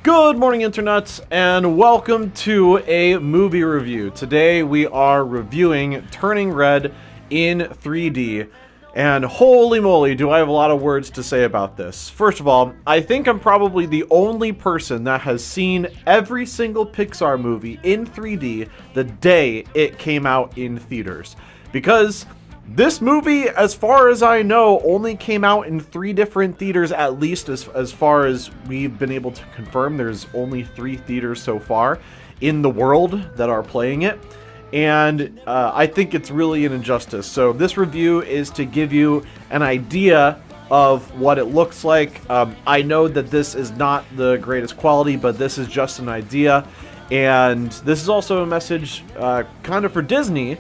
Good morning, Internet, and welcome to a movie review. Today we are reviewing Turning Red in 3D, and holy moly, do I have a lot of words to say about this. First of all, I think I'm probably the only person that has seen every single Pixar movie in 3D the day it came out in theaters, because this movie, as far as I know, only came out in 3 different theaters, at least as far as we've been able to confirm. There's only 3 theaters so far in the world that are playing it, and I think it's really an injustice. So this review is to give you an idea of what it looks like. I know that this is not the greatest quality, but this is just an idea, and this is also a message kind of for Disney.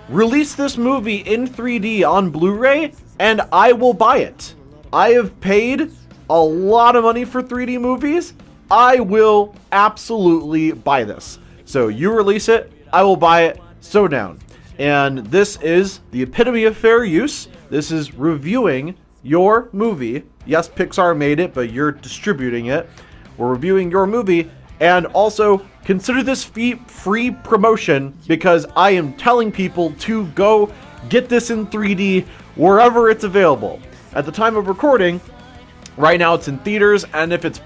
Release this movie in 3D on Blu-ray, and I will buy it. I have paid a lot of money for 3D movies. I will absolutely buy this. So you release it, I will buy it, so down. And this is the epitome of fair use. This is reviewing your movie. Yes, Pixar made it, but you're distributing it. We're reviewing your movie, and also consider this free promotion because I am telling people to go get this in 3D wherever it's available. At the time of recording, right now it's in theaters, and if it's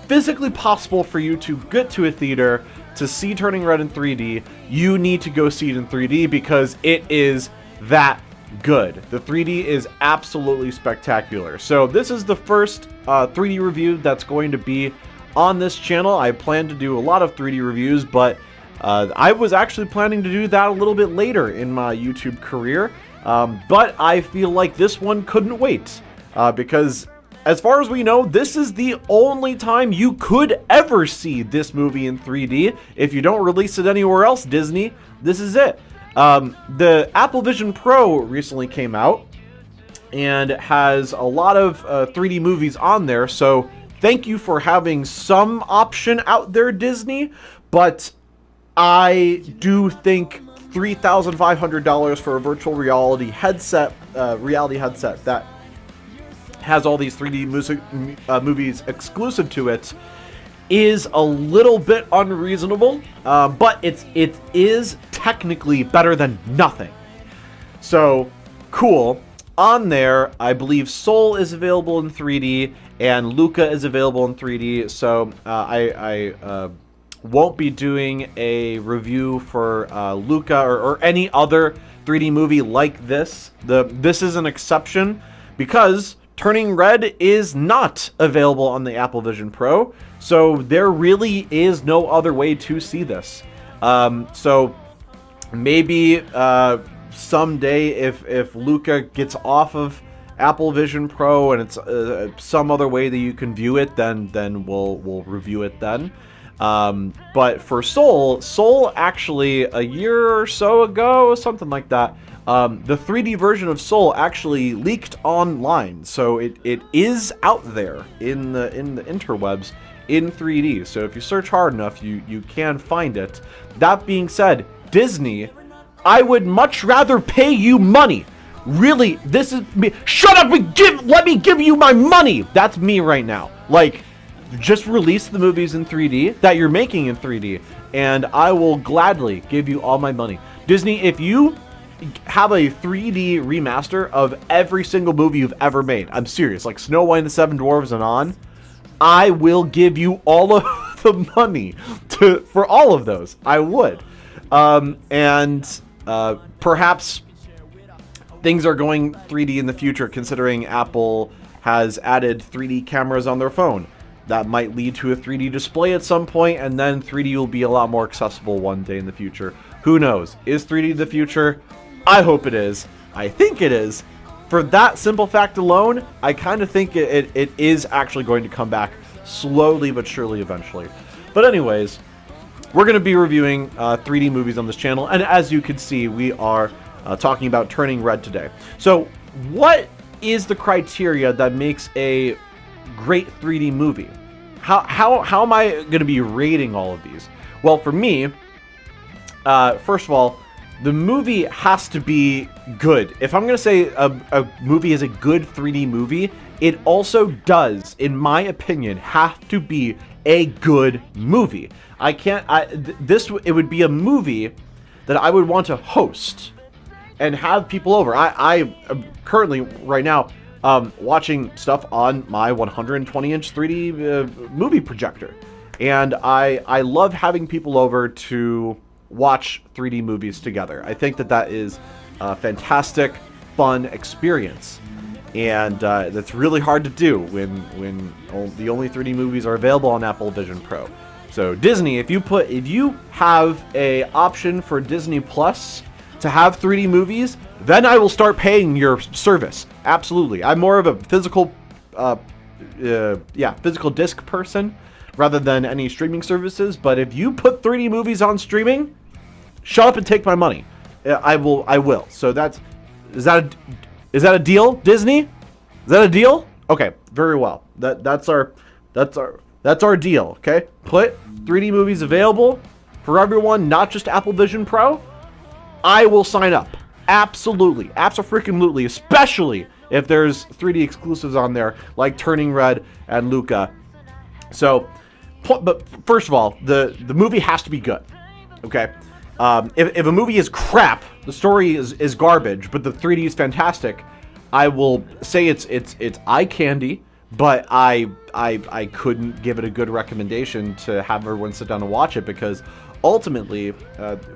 physically possible for you to get to a theater to see Turning Red in 3D, you need to go see it in 3D because it is that good. The 3D is absolutely spectacular. So this is the first 3D review that's going to be on this channel. I plan to do a lot of 3D reviews, but I was actually planning to do that a little bit later in my YouTube career, but I feel like this one couldn't wait, because as far as we know, this is the only time you could ever see this movie in 3D. If you don't release it anywhere else, Disney, this is it. The Apple Vision Pro recently came out and has a lot of 3D movies on there, so thank you for having some option out there, Disney, but I do think $3,500 for a virtual reality headset that has all these 3D movies exclusive to it is a little bit unreasonable, but it is technically better than nothing. So, cool. On there, I believe Soul is available in 3D, and Luca is available in 3D, so I won't be doing a review for Luca or any other 3D movie like this. This is an exception because Turning Red is not available on the Apple Vision Pro, so there really is no other way to see this. So maybe someday if Luca gets off of Apple Vision Pro and it's some other way that you can view it, then we'll review it then. But for Soul actually a year or so ago, something like that, the 3D version of Soul actually leaked online, so it is out there in the interwebs in 3D. So if you search hard enough, you can find it. That being said, Disney, I would much rather pay you money. Really, this is me. Shut up and let me give you my money. That's me right now. Like, just release the movies in 3D that you're making in 3D, and I will gladly give you all my money. Disney, if you have a 3D remaster of every single movie you've ever made, I'm serious, like Snow White and the Seven Dwarfs and on, I will give you all of the money for all of those. I would. Perhaps things are going 3D in the future, considering Apple has added 3D cameras on their phone. That might lead to a 3D display at some point, and then 3D will be a lot more accessible one day in the future. Who knows? Is 3D the future? I hope it is. I think it is. For that simple fact alone, I kind of think it is actually going to come back slowly but surely eventually. But anyways, we're going to be reviewing 3D movies on this channel, and as you can see, we are talking about Turning Red today. So what is the criteria that makes a great 3D movie? How am I going to be rating all of these? Well, for me, first of all, the movie has to be good. If I'm going to say a movie is a good 3D movie, it also does, in my opinion, have to be a good movie. It would be a movie that I would want to host and have people over. I am currently, right now, watching stuff on my 120-inch 3D movie projector. And I love having people over to watch 3D movies together. I think that is a fantastic, fun experience. And that's really hard to do when the only 3D movies are available on Apple Vision Pro. So Disney, if you have a option for Disney Plus to have 3D movies, then I will start paying your service. Absolutely. I'm more of a physical disc person rather than any streaming services. But if you put 3D movies on streaming, shut up and take my money. I will. So is that a deal, Disney? Is that a deal? Okay, very well. That's our deal. Okay, put 3D movies available for everyone, not just Apple Vision Pro. I will sign up. Absolutely, absolutely, especially if there's 3D exclusives on there like Turning Red and Luca. So, but first of all, the movie has to be good. Okay. If a movie is crap, the story is garbage, but the 3D is fantastic, I will say it's eye candy, but I couldn't give it a good recommendation to have everyone sit down and watch it, because ultimately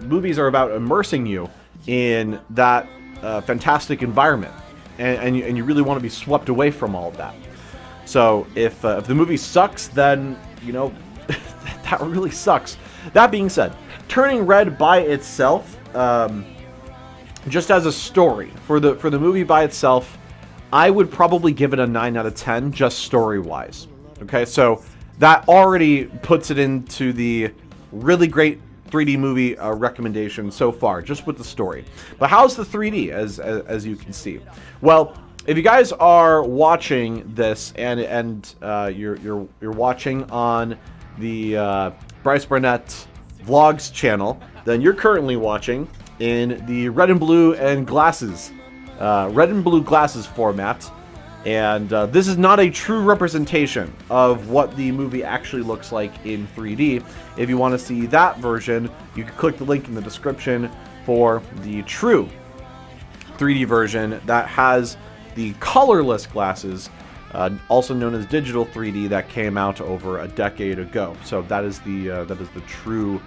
movies are about immersing you in that fantastic environment, and you really want to be swept away from all of that. So if the movie sucks, then that really sucks. That being said, Turning Red by itself, just as a story, for the movie by itself, I would probably give it a 9 out of 10, just story-wise. Okay, so that already puts it into the really great 3D movie recommendation so far, just with the story. But how's the 3D, as you can see? Well, if you guys are watching this and you're watching on the Bryce Barnett Vlogs channel, then you're currently watching in the red and blue glasses format, and this is not a true representation of what the movie actually looks like in 3D. If you want to see that version, you can click the link in the description for the true 3D version that has the colorless glasses, also known as digital 3D, that came out over a decade ago. So that is the true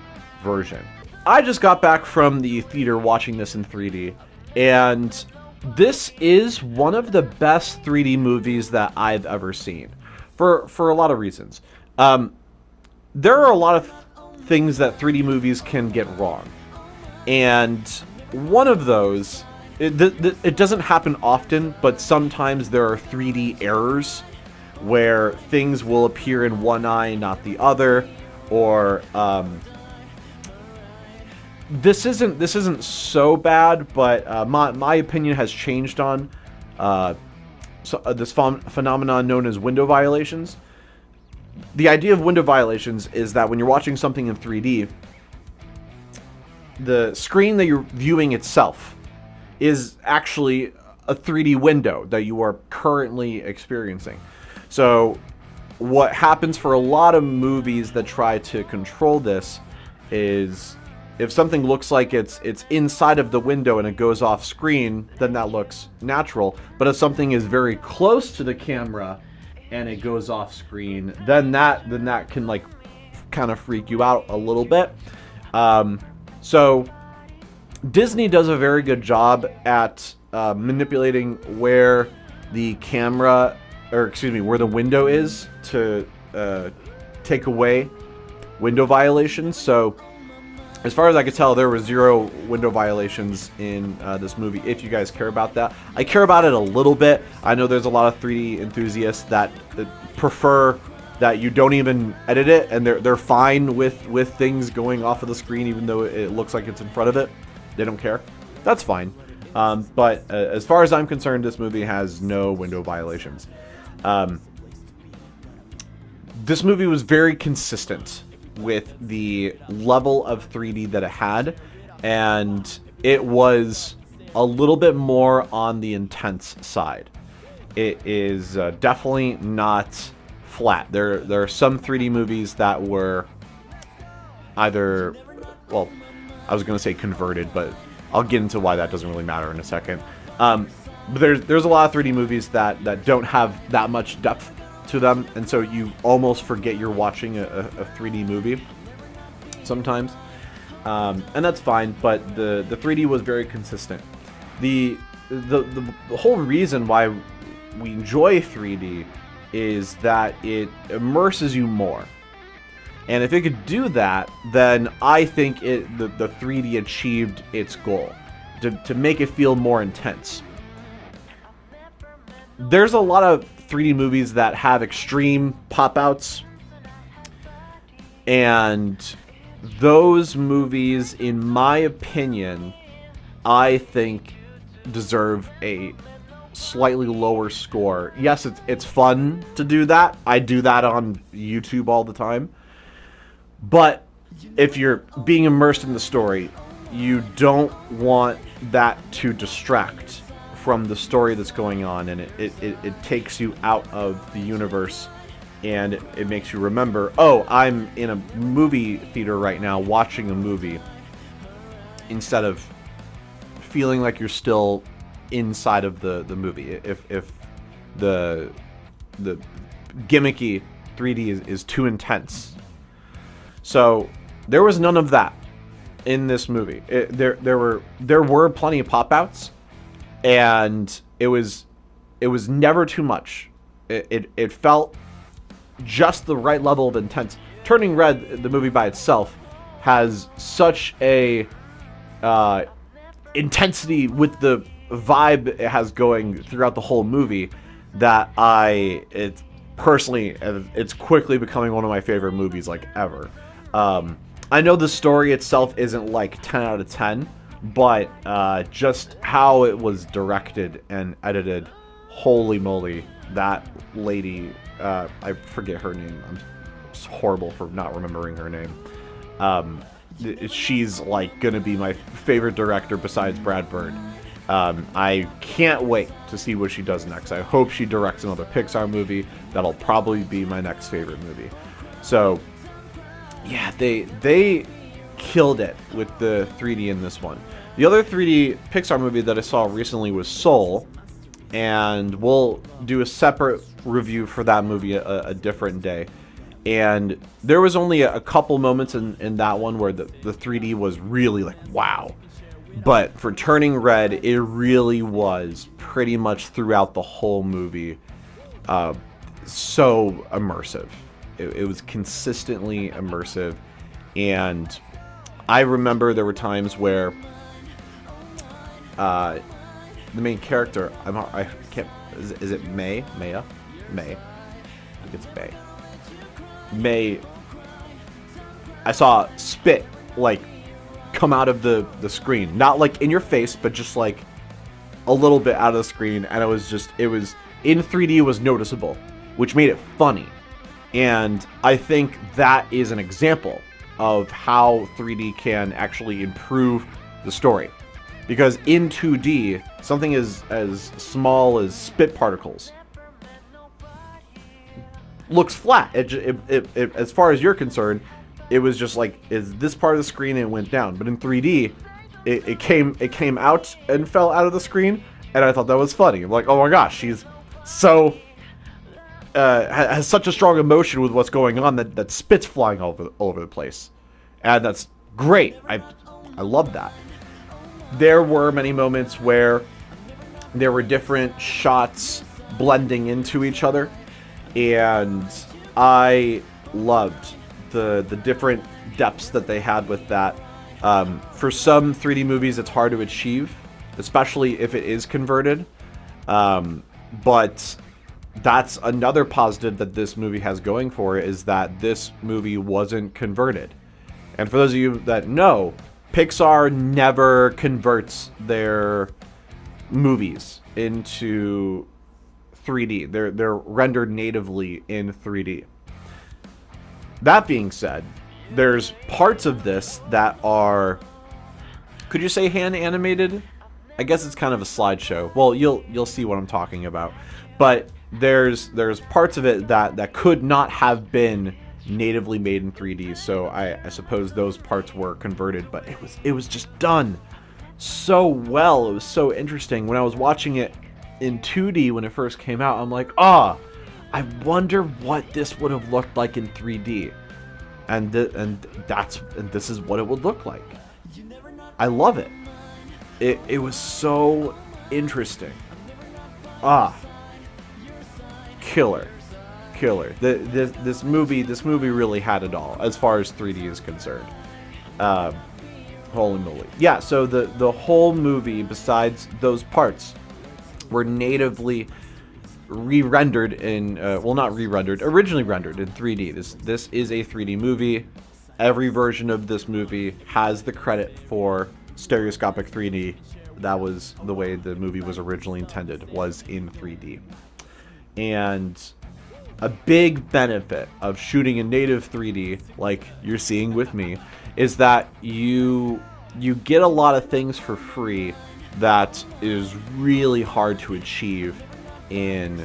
version. I just got back from the theater watching this in 3D, and this is one of the best 3D movies that I've ever seen, for a lot of reasons. There are a lot of things that 3D movies can get wrong, and one of those, it doesn't happen often, but sometimes there are 3D errors where things will appear in one eye, not the other, or this isn't so bad, but my opinion has changed on this phenomenon known as window violations. The idea of window violations is that when you're watching something in 3D, the screen that you're viewing itself is actually a 3D window that you are currently experiencing. So what happens for a lot of movies that try to control this is, if something looks like it's inside of the window and it goes off screen, then that looks natural. But if something is very close to the camera and it goes off screen, then that can like kind of freak you out a little bit. So Disney does a very good job at manipulating where the camera, or excuse me, where the window is to take away window violations. So as far as I could tell, there were 0 window violations in this movie, if you guys care about that. I care about it a little bit. I know there's a lot of 3D enthusiasts that prefer that you don't even edit it, and they're fine with things going off of the screen, even though it looks like it's in front of it. They don't care. That's fine. But as far as I'm concerned, this movie has no window violations. This movie was very consistent with the level of 3D that it had, and it was a little bit more on the intense side. It is definitely not flat. There are some 3D movies that were either, well, I was going to say converted, but I'll get into why that doesn't really matter in a second. But there's a lot of 3D movies that don't have that much depth to them, and so you almost forget you're watching a 3D movie sometimes. And that's fine, but the 3D was very consistent. The whole reason why we enjoy 3D is that it immerses you more. And if it could do that, then I think the 3D achieved its goal, to make it feel more intense. There's a lot of 3D movies that have extreme pop-outs, and those movies, in my opinion, I think deserve a slightly lower score. Yes, it's fun to do that. I do that on YouTube all the time. But if you're being immersed in the story, you don't want that to distract from the story that's going on, and it takes you out of the universe, and it makes you remember, oh, I'm in a movie theater right now watching a movie, instead of feeling like you're still inside of the movie. If the gimmicky 3D is too intense. So there was none of that in this movie. There were plenty of pop-outs, and it was never too much. It felt just the right level of intense. Turning Red, the movie by itself, has such a intensity with the vibe it has going throughout the whole movie that it's quickly becoming one of my favorite movies like ever. I know the story itself isn't like 10 out of 10, but just how it was directed and edited, holy moly, that lady, I forget her name. I'm horrible for not remembering her name. She's like gonna be my favorite director besides Brad Bird. I can't wait to see what she does next. I hope she directs another Pixar movie. That'll probably be my next favorite movie. So yeah, they killed it with the 3D in this one. The other 3D Pixar movie that I saw recently was Soul, and we'll do a separate review for that movie a different day. And there was only a couple moments in that one where the 3D was really like, wow. But for Turning Red, it really was pretty much throughout the whole movie so immersive. It was consistently immersive. And I remember there were times where the main character, I can't, is it May? Maya? May. I think it's May. May, I saw spit like come out of the screen, not like in your face, but just like a little bit out of the screen, and it was in 3D, it was noticeable, which made it funny. And I think that is an example of how 3D can actually improve the story, because in 2D, something as small as spit particles looks flat. As far as you're concerned, it was just like, is this part of the screen, and it went down. But in 3D, it came out and fell out of the screen, and I thought that was funny. I'm like, oh my gosh, she's so has such a strong emotion with what's going on that spit's flying all over the place, and that's great. I love that. There were many moments where there were different shots blending into each other, and I loved the different depths that they had with that. For some 3D movies, it's hard to achieve, especially if it is converted. But that's another positive that this movie has going for it, is that this movie wasn't converted. And for those of you that know, Pixar never converts their movies into 3D. They're rendered natively in 3D. That being said, there's parts of this that are could you say hand animated? I guess it's kind of a slideshow. Well, you'll see what I'm talking about. But there's parts of it that could not have been natively made in 3D. So I suppose those parts were converted, but it was just done so well. It was so interesting. When I was watching it in 2D when it first came out, I'm like, I wonder what this would have looked like in 3D. And this is what it would look like. I love it. It was so interesting. Killer. This movie really had it all as far as 3D is concerned. Holy moly. Yeah, so the whole movie, besides those parts, were natively re-rendered in, not re-rendered, originally rendered in 3D. This is a 3D movie. Every version of this movie has the credit for stereoscopic 3D. That was the way the movie was originally intended, was in 3D. And a big benefit of shooting in native 3D, like you're seeing with me, is that you get a lot of things for free that is really hard to achieve in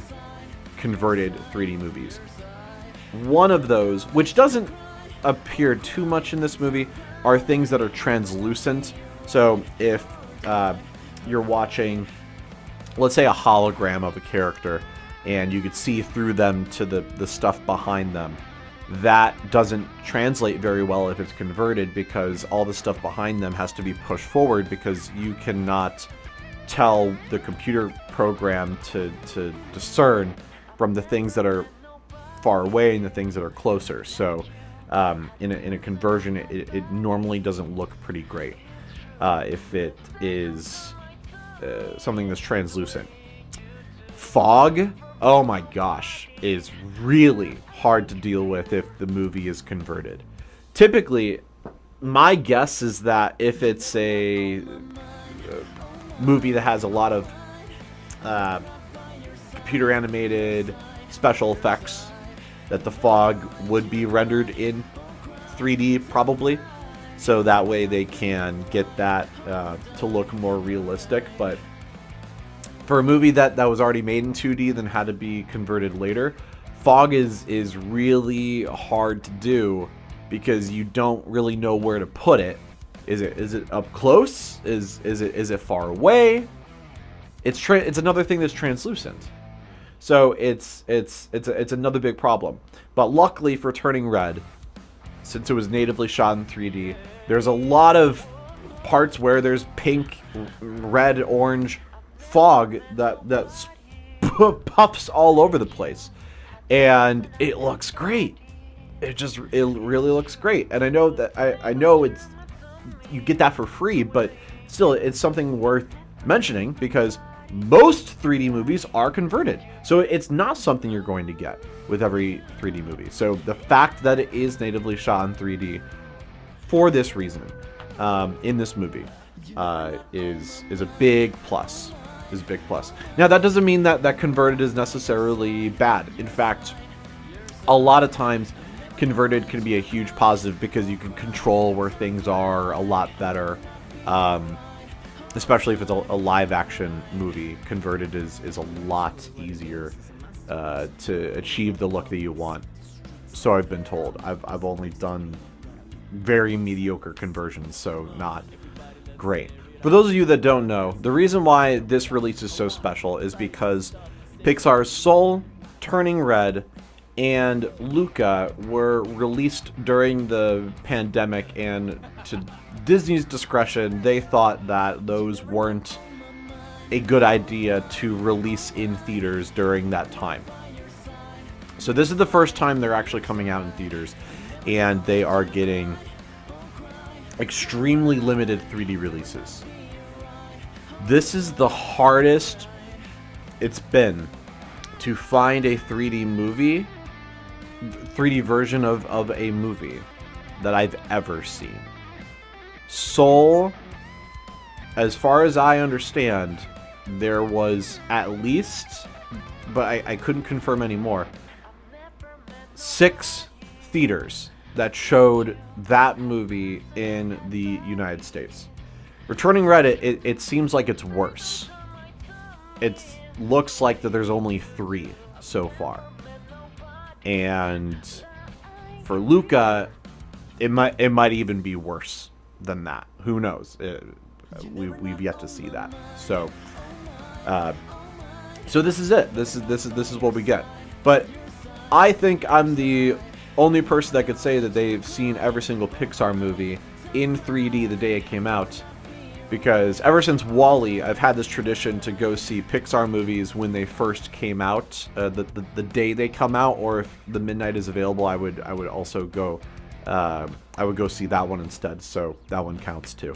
converted 3D movies. One of those, which doesn't appear too much in this movie, are things that are translucent. So if you're watching, let's say, a hologram of a character, and you could see through them to the stuff behind them, that doesn't translate very well if it's converted, because all the stuff behind them has to be pushed forward, because you cannot tell the computer program to discern from the things that are far away and the things that are closer. So in a conversion, it normally doesn't look pretty great if it is something that's translucent. Fog, oh my gosh, is really hard to deal with if the movie is converted. Typically, my guess is that if it's a movie that has a lot of computer animated special effects, that the fog would be rendered in 3D probably, so that way they can get that to look more realistic. But for a movie that was already made in 2D then had to be converted later, fog is really hard to do, because you don't really know where to put it. Is it up close? Is it far away? It's another thing that's translucent. So it's another big problem. But luckily for Turning Red, since it was natively shot in 3D, there's a lot of parts where there's pink, red, orange fog that puffs all over the place, and it looks great. It really looks great. And I know that I know it's, you get that for free, but still it's something worth mentioning, because most 3D movies are converted. So it's not something you're going to get with every 3D movie. So the fact that it is natively shot in 3D for this reason in this movie is a big plus. Is a big plus. Now that doesn't mean that converted is necessarily bad. In fact, a lot of times converted can be a huge positive, because you can control where things are a lot better. Especially if it's a live action movie, converted is a lot easier to achieve the look that you want. So I've been told. I've only done very mediocre conversions, so not great. For those of you that don't know, the reason why this release is so special is because Pixar's Soul, Turning Red, and Luca were released during the pandemic, and to Disney's discretion, they thought that those weren't a good idea to release in theaters during that time. So this is the first time they're actually coming out in theaters, and they are getting extremely limited 3D releases. This is the hardest it's been to find a 3D movie, 3D version of a movie that I've ever seen. Soul, as far as I understand, there was at least, but I couldn't confirm anymore, 6 theaters that showed that movie in the United States. Returning Reddit, it seems like it's worse. It looks like that there's only 3 so far. And for Luca, it might even be worse than that. Who knows? We've yet to see that. So this is it. This is what we get. But I think I'm the only person that could say that they've seen every single Pixar movie in 3D the day it came out. Because ever since WALL-E, I've had this tradition to go see Pixar movies when they first came out, the day they come out, or if the midnight is available, I would also go. I would go see that one instead, so that one counts too.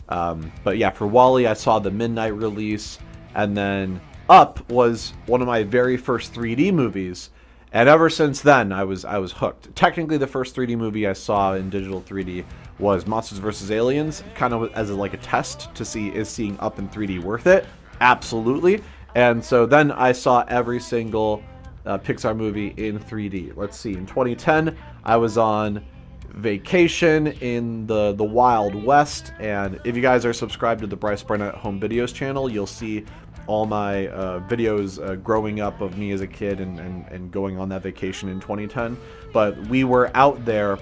But yeah, for WALL-E, I saw the midnight release, and then Up was one of my very first 3D movies, and ever since then, I was hooked. Technically, the first 3D movie I saw in digital 3D was Monsters vs. Aliens, kind of as like a test to see, is seeing Up in 3D worth it? Absolutely. And so then I saw every single Pixar movie in 3D. Let's see, in 2010, I was on vacation in the Wild West, and if you guys are subscribed to the Bryce Barnett Home Videos channel, you'll see all my videos growing up of me as a kid and going on that vacation in 2010. But we were out there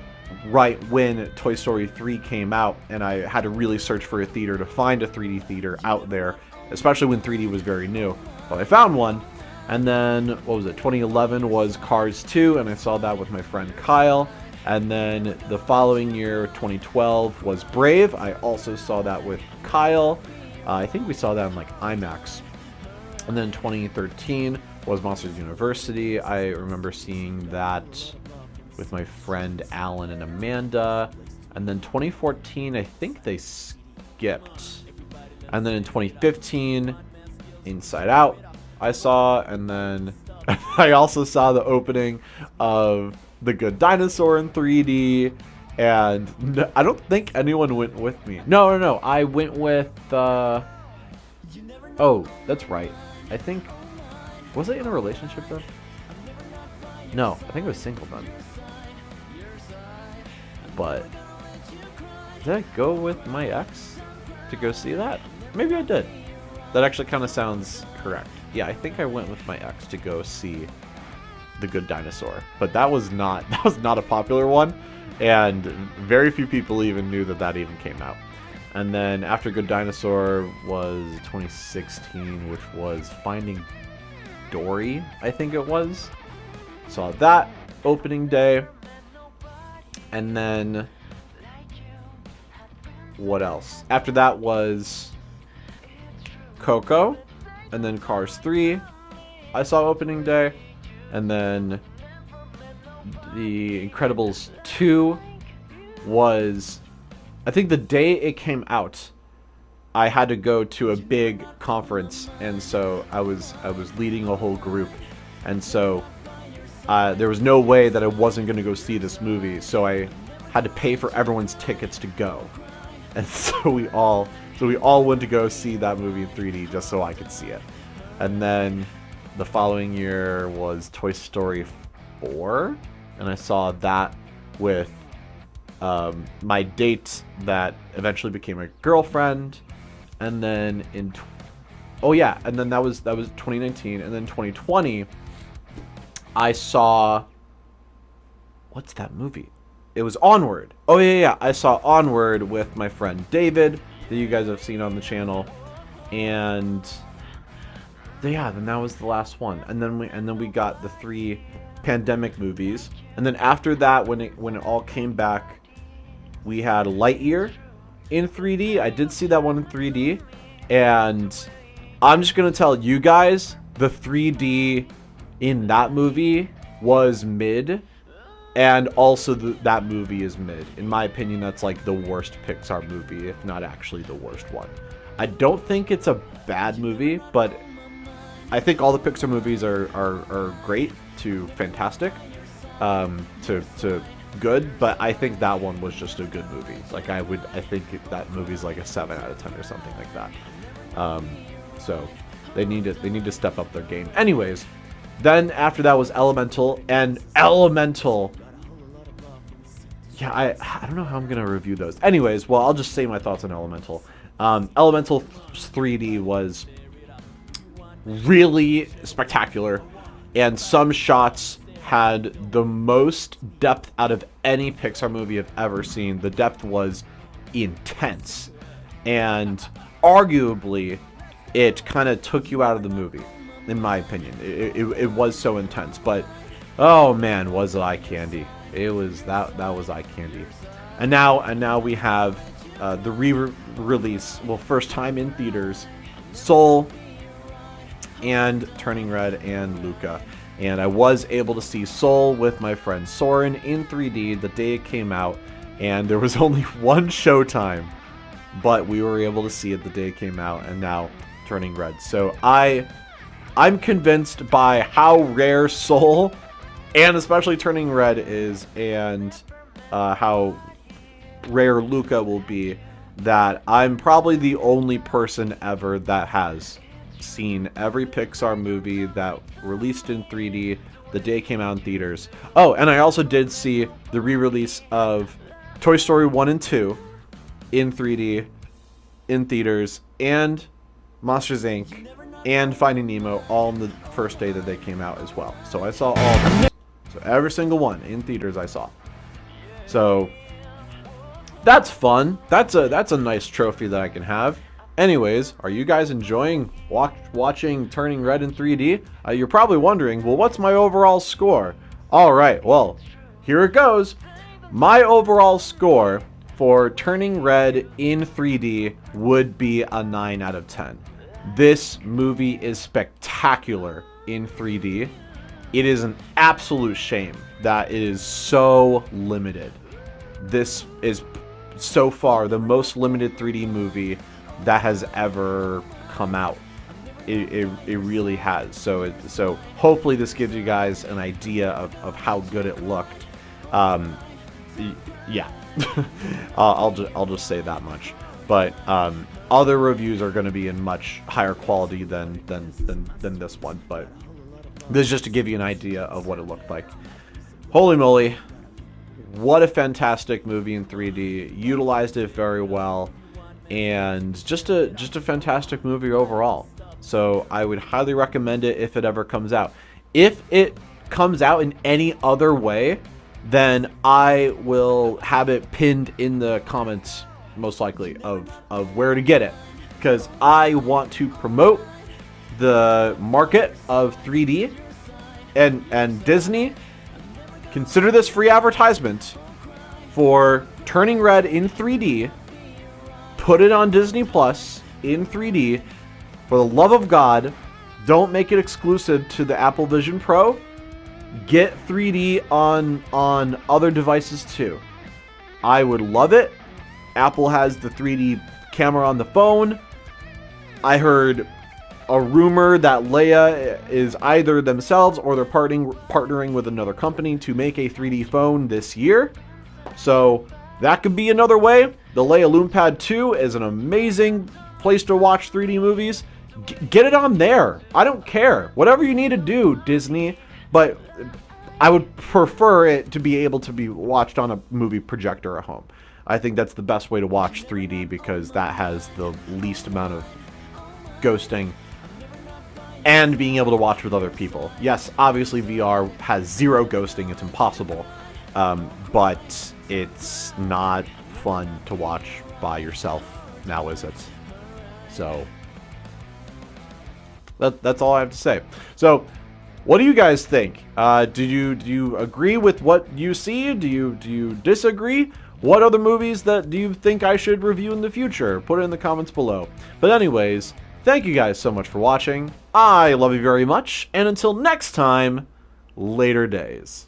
right when Toy Story 3 came out, and I had to really search for a theater to find a 3D theater out there, especially when 3D was very new. Well, I found one, and then, what was it, 2011 was Cars 2, and I saw that with my friend Kyle. And then the following year, 2012, was Brave. I also saw that with Kyle. I think we saw that in like IMAX. And then 2013 was Monsters University. I remember seeing that with my friend Alan and Amanda. And then 2014, I think they skipped. And then in 2015, Inside Out I saw. And then I also saw the opening of The Good Dinosaur in 3D. And I don't think anyone went with me. No. I went with... Oh, that's right. I think... Was I in a relationship then? No, I think I was single then. But... Did I go with my ex to go see that? Maybe I did. That actually kind of sounds correct. Yeah, I think I went with my ex to go see The Good Dinosaur. But that was not a popular one. And very few people even knew that even came out. And then after Good Dinosaur was 2016, which was Finding Dory, I think it was. Saw that opening day. And then... what else? After that was Coco. And then Cars 3. I saw opening day. And then... The Incredibles 2 was, I think the day it came out, I had to go to a big conference, and so I was leading a whole group, and so there was no way that I wasn't going to go see this movie, so I had to pay for everyone's tickets to go, and so we all went to go see that movie in 3D just so I could see it. And then the following year was Toy Story 4. And I saw that with my date that eventually became a girlfriend. And then and then that was 2019. And then 2020, I saw... What's that movie? It was Onward. Oh, yeah. I saw Onward with my friend David, that you guys have seen on the channel. And... yeah, then that was the last one. And then we got the 3... pandemic movies, and then after that, when it all came back, we had Lightyear in 3D. I did see that one in 3D, and I'm just gonna tell you guys, the 3D in that movie was mid, and also that movie is mid. In my opinion, that's like the worst Pixar movie, if not actually the worst one. I don't think it's a bad movie, but I think all the Pixar movies are great to fantastic, to good, but I think that one was just a good movie. Like I think that movie's like a 7 out of 10 or something like that. So they need to step up their game. Anyways, then after that was Elemental, and Elemental. Yeah, I don't know how I'm gonna review those. Anyways, well, I'll just say my thoughts on Elemental. Elemental 3D was really spectacular, and some shots had the most depth out of any Pixar movie I've ever seen. The depth was intense, and arguably it kind of took you out of the movie, in my opinion. It was so intense, but oh man, was it eye candy. It was that was eye candy. And now we have the re-release, well, first time in theaters, Soul and Turning Red and Luca. And I was able to see Soul with my friend Soren in 3D the day it came out, and there was only one showtime, but we were able to see it the day it came out, and now Turning Red. So I'm convinced by how rare Soul and especially Turning Red is, and how rare Luca will be, that I'm probably the only person ever that has seen every Pixar movie that released in 3D the day it came out in theaters. Oh, and I also did see the re-release of Toy Story 1 and 2 in 3D in theaters, and Monsters Inc. and Finding Nemo all on the first day that they came out as well. So I saw all of them. So every single one in theaters I saw. So that's fun. That's a nice trophy that I can have. Anyways, are you guys enjoying watching Turning Red in 3D? You're probably wondering, well, what's my overall score? All right, well, here it goes. My overall score for Turning Red in 3D would be a 9 out of 10. This movie is spectacular in 3D. It is an absolute shame that it is so limited. This is so far the most limited 3D movie that has ever come out. It really has. So hopefully this gives you guys an idea of how good it looked. Yeah, I'll just say that much. But other reviews are going to be in much higher quality than this one. But this is just to give you an idea of what it looked like. Holy moly! What a fantastic movie in 3D. Utilized it very well, and just a fantastic movie overall. So I would highly recommend it if it ever comes out. If it comes out in any other way, then I will have it pinned in the comments, most likely, of where to get it, because I want to promote the market of 3D, and Disney, consider this free advertisement for Turning Red in 3D. Put it on Disney Plus in 3D. For the love of God, don't make it exclusive to the Apple Vision Pro. Get 3D on other devices too. I would love it. Apple has the 3D camera on the phone. I heard a rumor that Leia is either themselves or they're partnering with another company to make a 3D phone this year. So that could be another way. The Leia LoomPad 2 is an amazing place to watch 3D movies. Get it on there. I don't care. Whatever you need to do, Disney. But I would prefer it to be able to be watched on a movie projector at home. I think that's the best way to watch 3D, because that has the least amount of ghosting and being able to watch with other people. Yes, obviously VR has zero ghosting. It's impossible. But it's not fun to watch by yourself now, is it? So that's all I have to say. So what do you guys think? Do you agree with what you see? Do you disagree? What other movies do you think I should review in the future? Put it in the comments below. But anyways, thank you guys so much for watching. I love you very much, and until next time, later days.